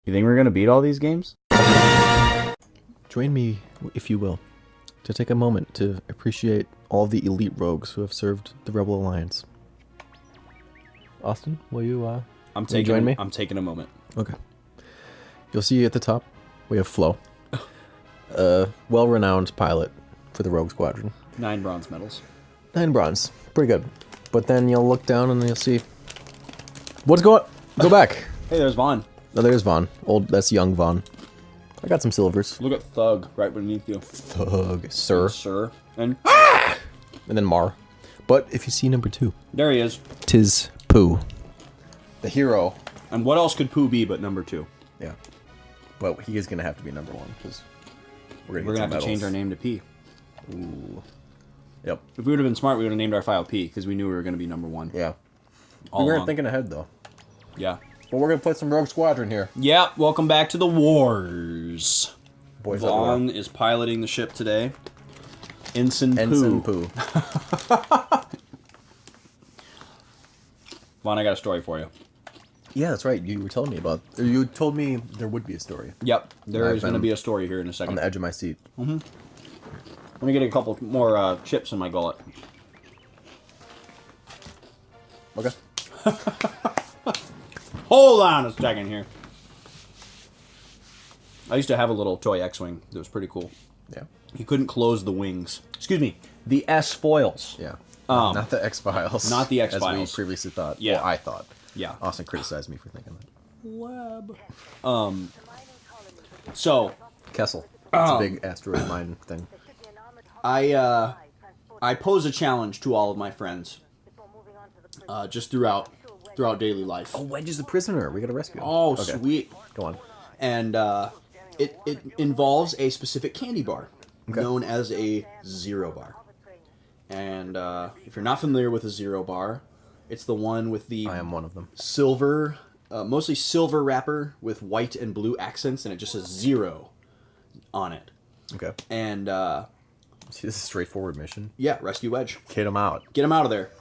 You think we're gonna beat all these games? Join me, if you will, to take a moment to appreciate all the elite rogues who have served the Rebel Alliance. Austin, will you join me? I'm taking a moment. Okay. You'll see at the top, we have Flo. A well-renowned pilot for the Rogue Squadron. 9 bronze medals. 9 bronze. Pretty good. But then you'll look down and you'll see... What's going... Go back. Hey, there's Vaughn. Oh, there's Vaughn. That's young Vaughn. I got some silvers. Look at Thug right beneath you. Thug. Sir. Sir. And... And then Mar. But if you see number 2... There he is. Tis Pooh. The hero. And what else could Pooh be but number 2? Yeah. Well, he is going to have to be number 1, because we're going to have to change our name to P. Ooh. Yep. If we would have been smart, we would have named our file P, because we knew we were going to be number 1. Yeah. All we weren't along. thinking ahead, though. Yeah. Well, we're going to play some Rogue Squadron here. Yeah, welcome back to the Wars. Boys Vaughn is piloting the ship today. Ensign Pooh. Vaughn, I got a story for you. Yeah, that's right. You were telling me about... You told me there would be a story. Yep, there is going to be a story here in a second. On the edge of my seat. Mm-hmm. Let me get a couple more chips in my gullet. Okay. Hold on a second here. I used to have a little toy X-Wing that was pretty cool. Yeah. He couldn't close the wings. Excuse me, the S-foils. Yeah. Not the X-Files. Not the X-Files. As we previously thought. Yeah. Well, I thought. Yeah. Austin criticized me for thinking that. Web. So. Kessel. It's a big asteroid mine thing. I pose a challenge to all of my friends. Just throughout daily life. Oh, Wedge is a prisoner. We gotta rescue him. Oh, okay. Sweet. Go on. And it involves a specific candy bar known as a Zero Bar. And if you're not familiar with a Zero Bar, it's the one with the... I am one of them. Silver, mostly silver wrapper with white and blue accents, and it just says 0 on it. Okay. And... See, this is a straightforward mission. Yeah, rescue Wedge. Get him out. Get him out of there.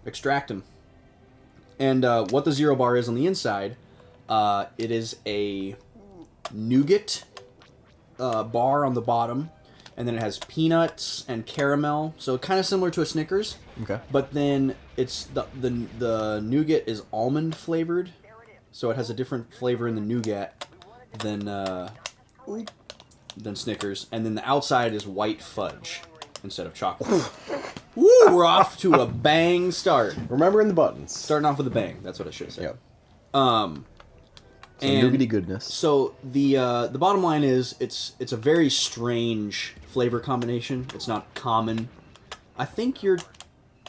Extract him. And what the Zero Bar is on the inside, it is a nougat bar on the bottom, and then it has peanuts and caramel, so kind of similar to a Snickers. Okay. But then it's the nougat is almond flavored, so it has a different flavor in the nougat than Snickers, and then the outside is white fudge instead of chocolate. Woo! We're off to a bang start. Remembering the buttons. Starting off with a bang. That's what I should have said. Yep. And nougaty goodness. So the bottom line is it's a very strange flavor combination. It's not common. I think you're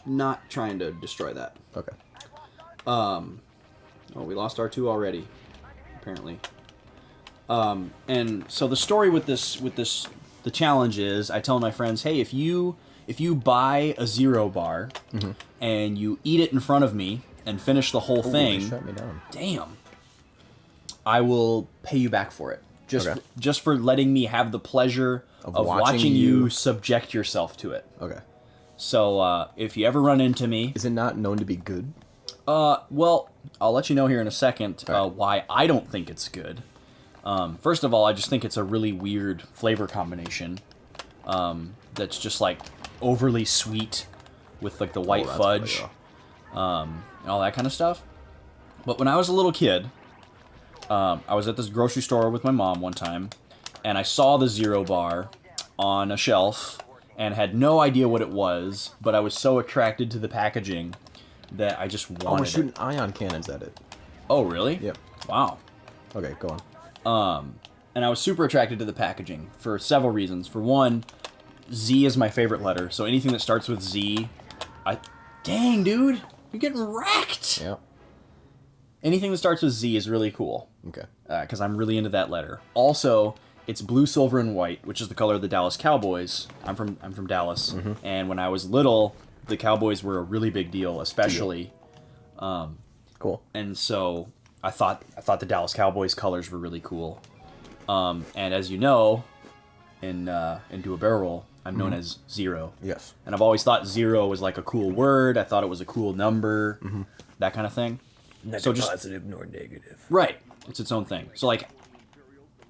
not trying to destroy that. Okay. Oh, we lost R2 already, apparently. And so the story with the challenge is I tell my friends, hey, if you buy a Zero Bar and you eat it in front of me and finish the whole thing, They shut me down. damn, I will pay you back for it. Just for letting me have the pleasure of watching you subject yourself to it. Okay. So if you ever run into me, Is it not known to be good? well, I'll let you know here in a second why I don't think it's good. First of all, I just think it's a really weird flavor combination. That's just like overly sweet with like the white fudge, and all that kind of stuff. But when I was a little kid, I was at this grocery store with my mom one time, and I saw the Zero Bar on a shelf and had no idea what it was, but I was so attracted to the packaging that I just wanted we're it. shooting ion cannons at it. Oh, really? Yep. Wow. Okay, go on. And I was super attracted to the packaging for several reasons. For one, Z is my favorite letter, so anything that starts with Z, dang, dude, you're getting wrecked. Yeah. Anything that starts with Z is really cool. Okay. Because I'm really into that letter. Also, it's blue, silver, and white, which is the color of the Dallas Cowboys. I'm from Dallas, and when I was little, the Cowboys were a really big deal, especially. Cool. And so I thought the Dallas Cowboys colors were really cool. And as you know, in Do a Barrel Roll, I'm known as Zero. Yes. And I've always thought 0 was like a cool word. I thought it was a cool number, that kind of thing. Neither so just positive nor negative. right. It's its own thing. So like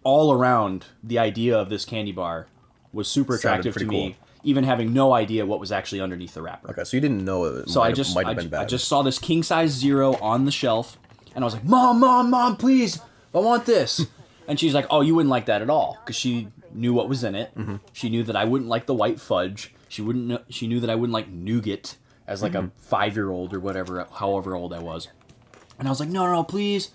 all around, the idea of this candy bar was super attractive to me, even having no idea what was actually underneath the wrapper. Okay, so you didn't know it might have been bad. I just saw this king size Zero on the shelf, and I was like, Mom, please, I want this. And she's like, oh, you wouldn't like that at all, because she knew what was in it. Mm-hmm. She knew that I wouldn't like the white fudge. She knew that I wouldn't like nougat as like a 5-year-old or whatever, however old I was. And I was like, no, please.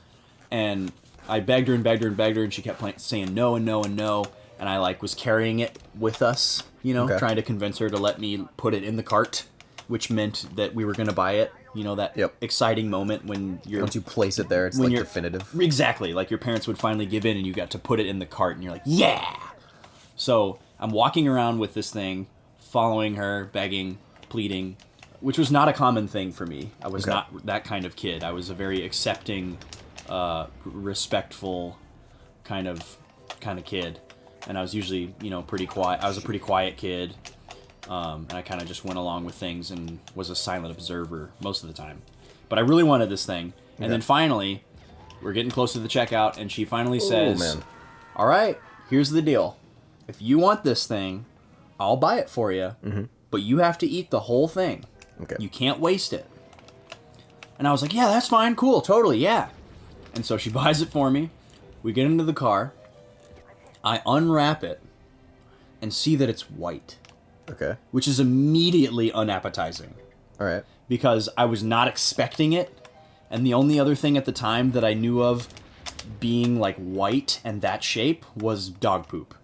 And I begged her, and she kept saying no and no and no. And I like was carrying it with us, trying to convince her to let me put it in the cart, which meant that we were going to buy it. That exciting moment when once you place it there, it's like definitive. Exactly, like your parents would finally give in and you got to put it in the cart and you're like, yeah! So I'm walking around with this thing, following her, begging, pleading, which was not a common thing for me. I was not that kind of kid. I was a very accepting, respectful kind of kid. And I was usually, pretty quiet. I was a pretty quiet kid. And I kind of just went along with things and was a silent observer most of the time. But I really wanted this thing. And then finally, we're getting close to the checkout, and she finally says, all right, here's the deal. If you want this thing, I'll buy it for you, but you have to eat the whole thing. Okay. You can't waste it. And I was like, yeah, that's fine, cool, totally, yeah. And so she buys it for me. We get into the car. I unwrap it and see that it's white. Okay. Which is immediately unappetizing. All right. Because I was not expecting it, and the only other thing at the time that I knew of being like white and that shape was dog poop.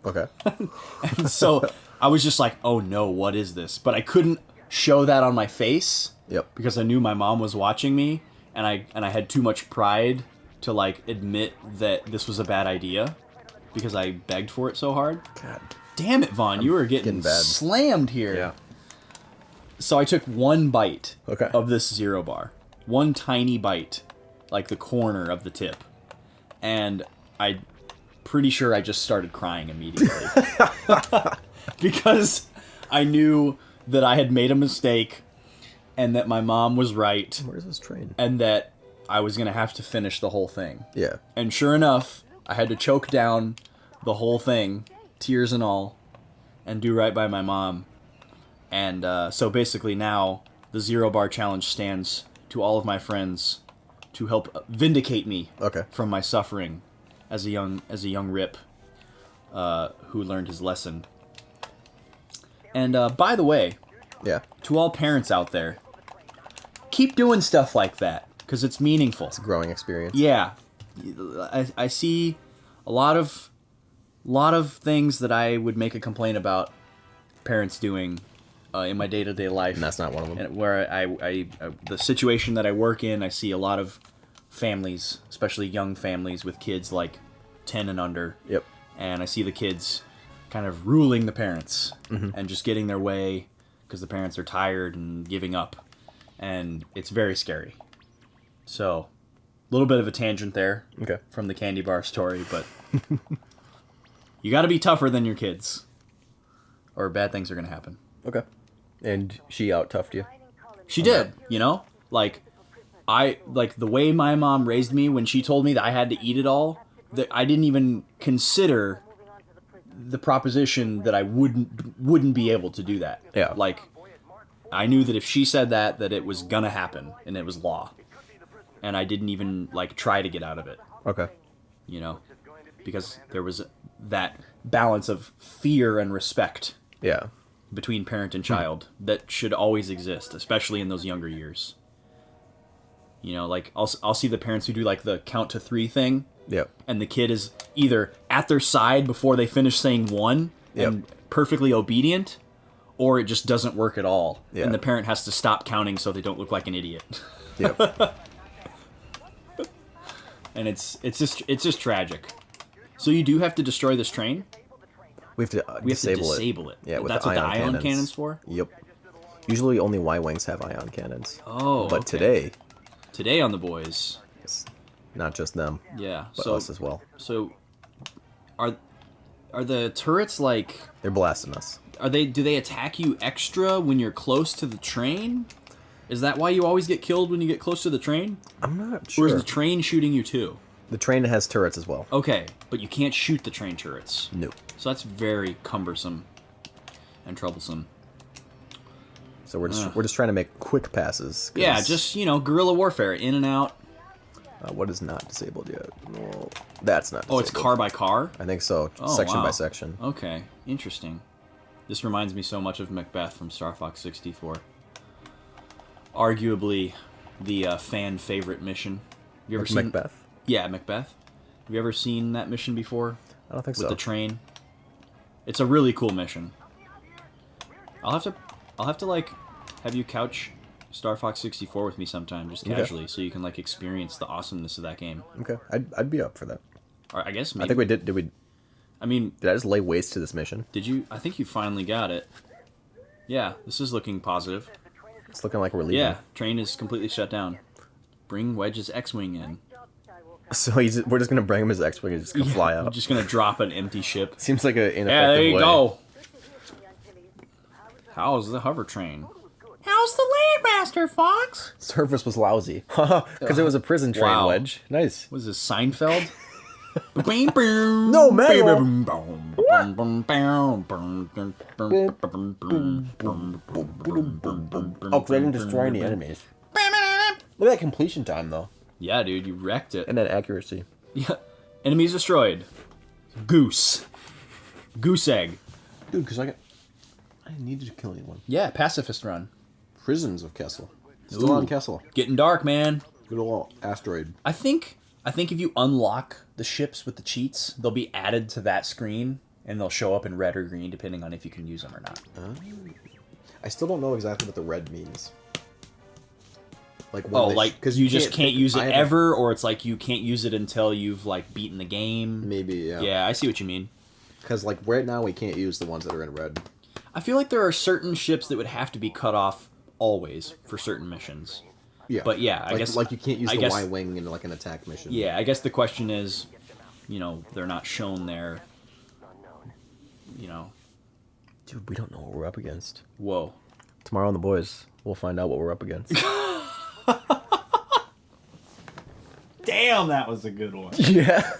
Okay. And so I was just like, oh no, what is this? But I couldn't show that on my face. Yep. Because I knew my mom was watching me, and I had too much pride to like admit that this was a bad idea because I begged for it so hard. God. Damn it, Vaughn, you were getting slammed here. Yeah. So I took one bite of this Zero bar. One tiny bite, like the corner of the tip. And I'm pretty sure I just started crying immediately. Because I knew that I had made a mistake and that my mom was right. Where's this train? And that I was going to have to finish the whole thing. Yeah. And sure enough, I had to choke down the whole thing, tears and all, and do right by my mom. And so basically now the Zero Bar Challenge stands to all of my friends to help vindicate me from my suffering as a young rip who learned his lesson. And by the way, to all parents out there, keep doing stuff like that because it's meaningful. It's a growing experience. Yeah, I see a lot of things that I would make a complaint about parents doing in my day-to-day life. And that's not one of them. And where I the situation that I work in, I see a lot of families, especially young families with kids like 10 and under. Yep. And I see the kids kind of ruling the parents and just getting their way because the parents are tired and giving up. And it's very scary. So, a little bit of a tangent there from the candy bar story, but you got to be tougher than your kids, or bad things are going to happen. Okay. And she out-toughed you? She did, Like, the way my mom raised me when she told me that I had to eat it all, that I didn't even consider the proposition that I wouldn't be able to do that. Yeah. Like, I knew that if she said that it was gonna happen, and it was law. And I didn't even, try to get out of it. Okay. Because there was that balance of fear and respect between parent and child that should always exist, especially in those younger years. I'll see the parents who do, the count to 3 thing. Yep. And the kid is either at their side before they finish saying 1 and perfectly obedient, or it just doesn't work at all. Yeah. And the parent has to stop counting so they don't look like an idiot. Yep. And it's just tragic. So you do have to destroy this train? We have to disable it. Yeah, with that's the what the ion ion cannon's for? Yep. Usually only Y-Wings have ion cannons. Oh, But today on the boys. It's not just them. Yeah. But us as well. So are the turrets They're blasting us. do they attack you extra when you're close to the train? Is that why you always get killed when you get close to the train? I'm not sure. Or is the train shooting you too? The train has turrets as well. Okay, but you can't shoot the train turrets. No. So that's very cumbersome and troublesome. So we're just trying to make quick passes. Yeah, just, guerrilla warfare, in and out. What is not disabled yet? Well, that's not disabled. Oh, it's car by car? I think so. Oh, section wow. by section. Okay, interesting. This reminds me so much of Macbeth from Star Fox 64. Arguably the fan favorite mission. Have you ever seen Macbeth? Yeah, Macbeth. Have you ever seen that mission before? I don't think so. With the train? It's a really cool mission. I'll have to like have you couch Star Fox 64 with me sometime, just casually, so you can like experience the awesomeness of that game. Okay, I'd be up for that. Or I guess maybe. I think we did. Did we? I mean, did I just lay waste to this mission? Did you? I think you finally got it. Yeah, this is looking positive. It's looking like we're leaving. Yeah, train is completely shut down. Bring Wedge's X-wing in. So we're just gonna bring him his X-wing and just gonna fly out. We're just gonna drop an empty ship. Seems like an ineffective Yeah, there you way. go. How's the hover train? How's the Landmaster, Fox? Service was lousy. Because it was a prison train, Wow. Wedge. Nice. Was this Seinfeld? No, Upgrading, destroying the enemies. Look at that completion time, though. Yeah, dude, you wrecked it. And that accuracy. Yeah. Enemies destroyed. Goose. Goose egg. Dude, because I needed to kill anyone. Yeah, pacifist run. Prisons of Kessel. Still Ooh. on Kessel. Getting dark, man. Good old asteroid. I think if you unlock the ships with the cheats, they'll be added to that screen, and they'll show up in red or green depending on if you can use them or not. I still don't know exactly what the red means. Like because you just can't use it ever, or it's like you can't use it until you've like beaten the game. Maybe, yeah. Yeah, I see what you mean. Because like right now we can't use the ones that are in red. I feel like there are certain ships that would have to be cut off always for certain missions. Yeah. But yeah, I guess like you can't use the Y-wing in like an attack mission. Yeah, I guess the question is, they're not shown there. Dude, we don't know what we're up against. Whoa. Tomorrow on The Boys, we'll find out what we're up against. Damn, that was a good one. Yeah.